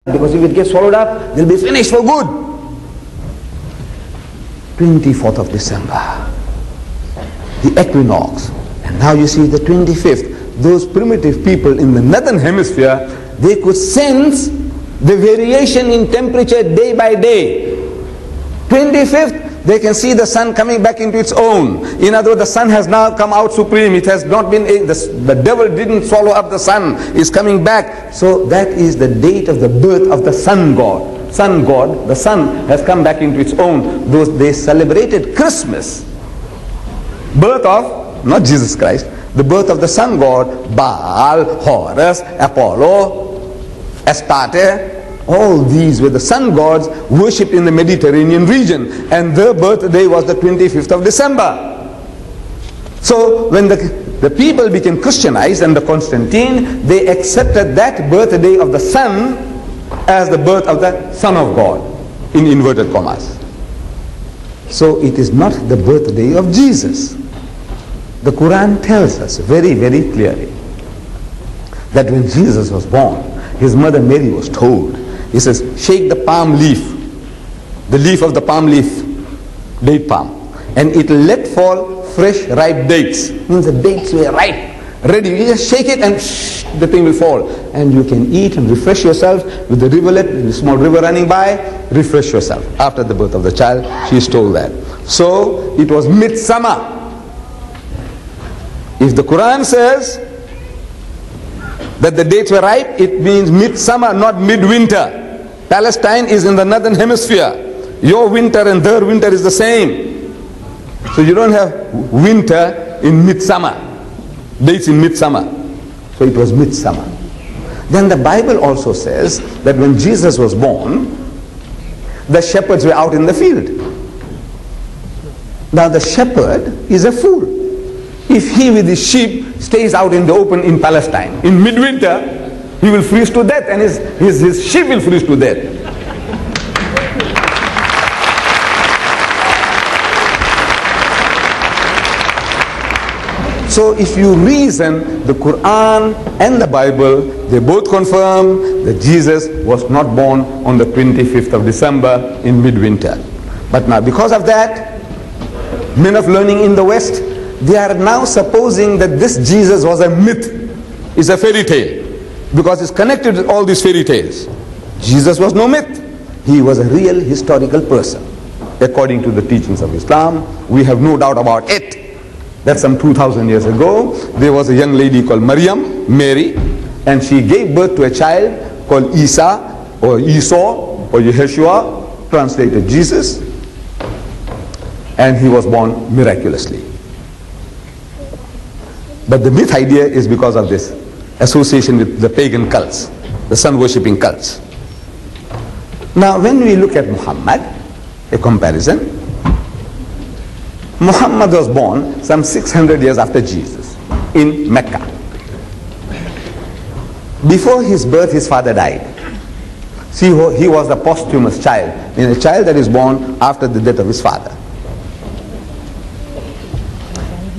because if it gets swallowed up, they'll be finished for good. 24th of December, the equinox. And now you see the 25th. Those primitive people in the northern hemisphere, they could sense the variation in temperature day by day. 25th, they can see the sun coming back into its own. In other words, the sun has now come out supreme. It has not been, the devil didn't swallow up the sun. It's coming back. So that is the date of the birth of the sun god. Sun god, the sun has come back into its own. They celebrated Christmas. Birth of, not Jesus Christ, the birth of the sun god, Baal, Horus, Apollo, Astarte. All these were the sun gods worshipped in the Mediterranean region, and their birthday was the 25th of December. So when the people became Christianized under Constantine, they accepted that birthday of the sun as the birth of the Son of God, in inverted commas. So it is not the birthday of Jesus. The Quran tells us very, very clearly that when Jesus was born, his mother Mary was told, he says, shake the palm leaf, the leaf of the palm leaf, date palm, and it will let fall fresh ripe dates. Means the dates were ripe, ready. You just shake it and the thing will fall. And you can eat and refresh yourself with the rivulet, the small river running by, refresh yourself. After the birth of the child, she is told that. So it was midsummer. If the Quran says that the dates were ripe, it means midsummer, not midwinter. Palestine is in the northern hemisphere. Your winter and their winter is the same. So you don't have winter in midsummer, dates in midsummer. So it was midsummer. Then the Bible also says that when Jesus was born, the shepherds were out in the field. Now the shepherd is a fool. If he with his sheep stays out in the open in Palestine, in midwinter, he will freeze to death and his sheep will freeze to death. So if you reason, the Quran and the Bible, they both confirm that Jesus was not born on the 25th of December in midwinter. But now because of that, men of learning in the West, they are now supposing that this Jesus was a myth, is a fairy tale, because it's connected with all these fairy tales. Jesus was no myth. He was a real historical person. According to the teachings of Islam, we have no doubt about it. That some 2,000 years ago, there was a young lady called Mary, and she gave birth to a child called Isa, or Esau, or Yeshua, translated Jesus, and he was born miraculously. But the myth idea is because of this association with the pagan cults, the sun-worshipping cults. Now when we look at Muhammad, a comparison, Muhammad was born some 600 years after Jesus in Mecca. Before his birth, his father died. See, he was a posthumous child, a child that is born after the death of his father.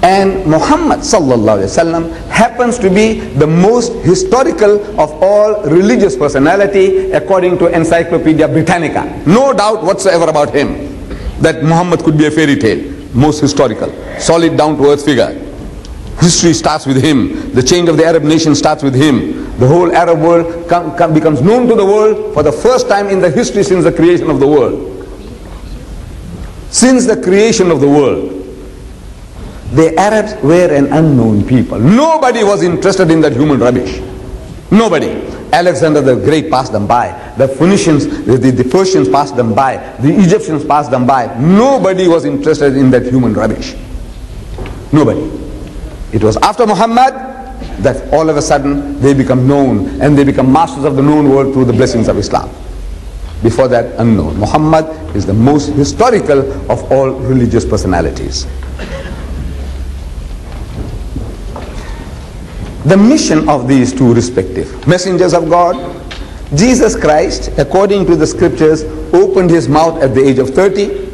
And Muhammad sallallahu alaihi wasallam happens to be the most historical of all religious personality according to Encyclopedia Britannica. No doubt whatsoever about him that Muhammad could be a fairy tale. Most historical, solid down-to-earth figure. History starts with him. The change of the Arab nation starts with him. The whole Arab world becomes known to the world for the first time in the history since the creation of the world. Since the creation of the world, the Arabs were an unknown people. Nobody was interested in that human rubbish. Nobody. Alexander the Great passed them by. The Phoenicians, the Persians passed them by. The Egyptians passed them by. Nobody was interested in that human rubbish. Nobody. It was after Muhammad that all of a sudden they become known, and they become masters of the known world through the blessings of Islam. Before that, unknown. Muhammad is the most historical of all religious personalities. The mission of these two respective messengers of God, Jesus Christ, according to the scriptures, opened his mouth at the age of 30,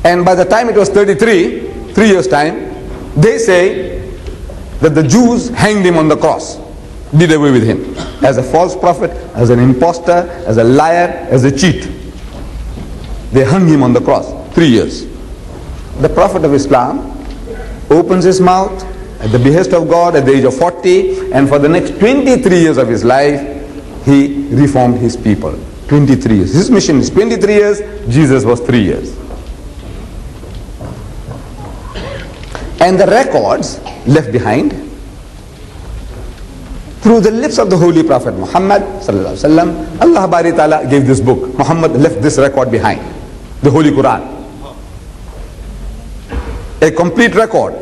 and by the time it was 33, 3 years time, they say that the Jews hanged him on the cross. did away with him as a false prophet, as an impostor, as a liar, as a cheat. They hung him on the cross, 3 years. The Prophet of Islam opens his mouth at the behest of God at the age of 40, and for the next 23 years of his life, he reformed his people. 23 years. His mission is 23 years, Jesus was 3 years. And the records left behind through the lips of the Holy Prophet Muhammad sallallahu alaihi wasallam, Allah Bari Ta'ala gave this book. Muhammad left this record behind, the Holy Quran. A complete record.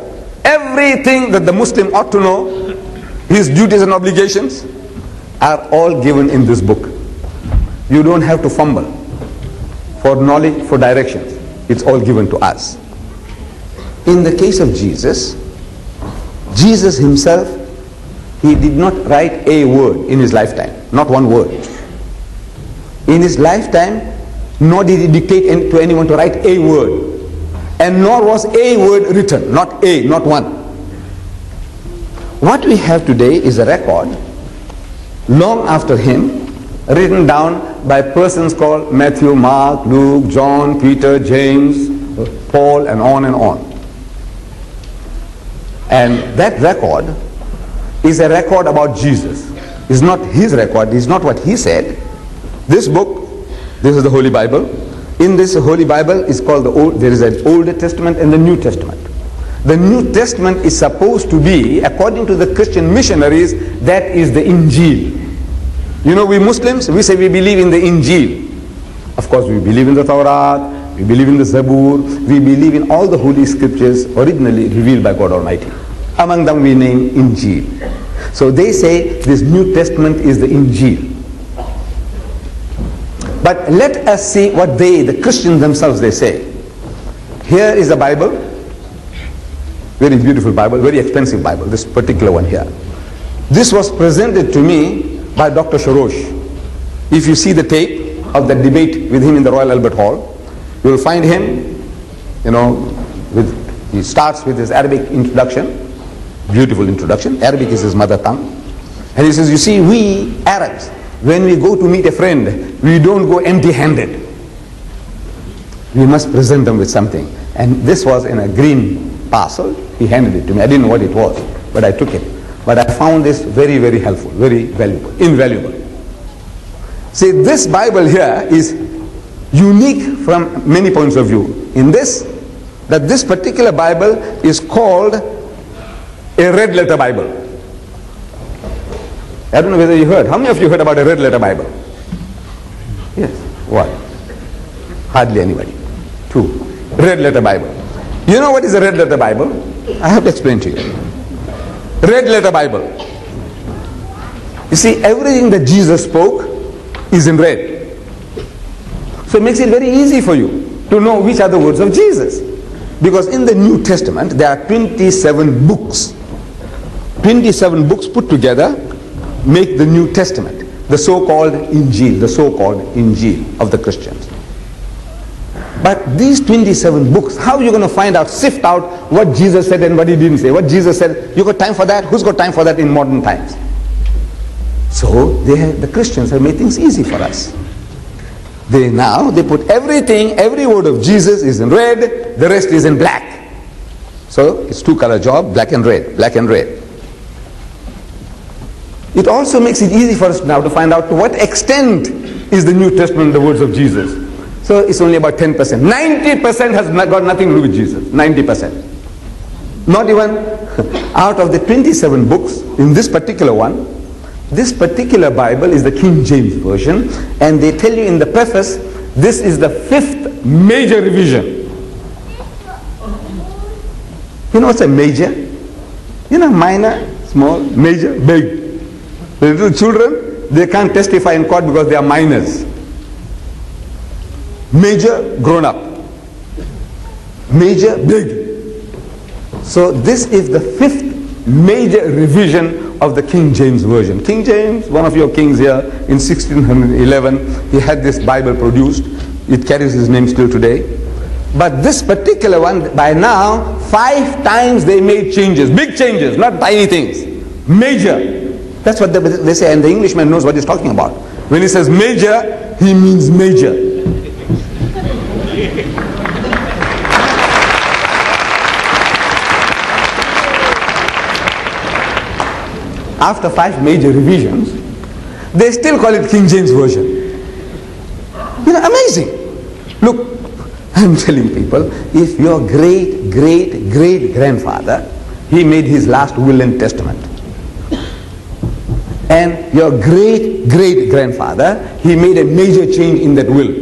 Everything that the Muslim ought to know, his duties and obligations, are all given in this book. You don't have to fumble for knowledge, for directions. It's all given to us. In the case of Jesus, Jesus himself, he did not write a word in his lifetime. Not one word. In his lifetime, nor did he dictate to anyone to write a word. And nor was a word written. Not one. What we have today is a record, long after him, written down by persons called Matthew, Mark, Luke, John, Peter, James, Paul, and on and on. And that record is a record about Jesus. It's not his record, it's not what he said. This book, this is the Holy Bible. In this Holy Bible is called there is an Old Testament and the New Testament. The New Testament is supposed to be, according to the Christian missionaries, that is the Injil. You know, we Muslims, we say we believe in the Injil. Of course, we believe in the Torah, we believe in the Zabur, we believe in all the holy scriptures originally revealed by God Almighty. Among them we name Injil. So they say this New Testament is the Injil. But let us see what the Christians themselves, they say. Here is a Bible, very beautiful Bible, very expensive Bible, this particular one here. This was presented to me by Dr. Shorrosh. If you see the tape of the debate with him in the Royal Albert Hall, you will find him, he starts with his Arabic introduction, beautiful introduction. Arabic is his mother tongue. And he says, you see, we Arabs, when we go to meet a friend, we don't go empty-handed. We must present them with something. And this was in a green parcel. He handed it to me. I didn't know what it was, but I took it. But I found this very, very helpful, very valuable, invaluable. See, this Bible here is unique from many points of view. In this, that this particular Bible is called a red letter Bible. I don't know whether you heard. How many of you heard about a red letter Bible? Yes. What? Hardly anybody. 2. Red letter Bible. You know what is a red letter Bible? I have to explain to you. Red letter Bible. You see, everything that Jesus spoke is in red. So it makes it very easy for you to know which are the words of Jesus. Because in the New Testament, there are 27 books. 27 books put together make the New Testament, the so-called Injil of the Christians. But these 27 books, how are you going to find out, sift out what Jesus said and what he didn't say? What Jesus said, you got time for that? Who's got time for that in modern times? So the Christians have made things easy for us. They put everything, every word of Jesus is in red, the rest is in black. So it's two-color job, black and red, black and red. It also makes it easy for us now to find out to what extent is the New Testament the words of Jesus. So it's only about 10%. 90% has got nothing to do with Jesus. 90%. Not even out of the 27 books in this particular one, this particular Bible is the King James Version, and they tell you in the preface, this is the 5th major revision. You know what's a major? You know, minor, small, major, big. The little children, they can't testify in court because they are minors. Major, grown up. Major, big. So this is the 5th major revision of the King James Version. King James, one of your kings here, in 1611, he had this Bible produced. It carries his name still today. But this particular one, by now, 5 times they made changes. Big changes, not tiny things. Major. That's what they say, and the Englishman knows what he's talking about. When he says major, he means major. After 5 major revisions, they still call it King James Version. You know, amazing. Look, I'm telling people, if your great-great-great-grandfather, he made his last will and testament, and your great-great-grandfather, he made a major change in that will,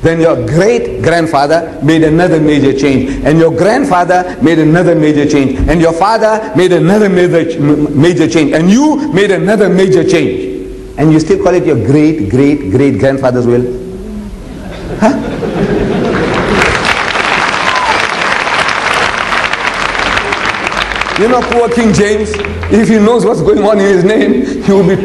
then your great-grandfather made another major change, and your grandfather made another major change, and your father made another major change, and you made another major change, and you still call it your great-great-great-grandfather's will? Huh? You know, poor King James, if he knows what's going on in his name, he will be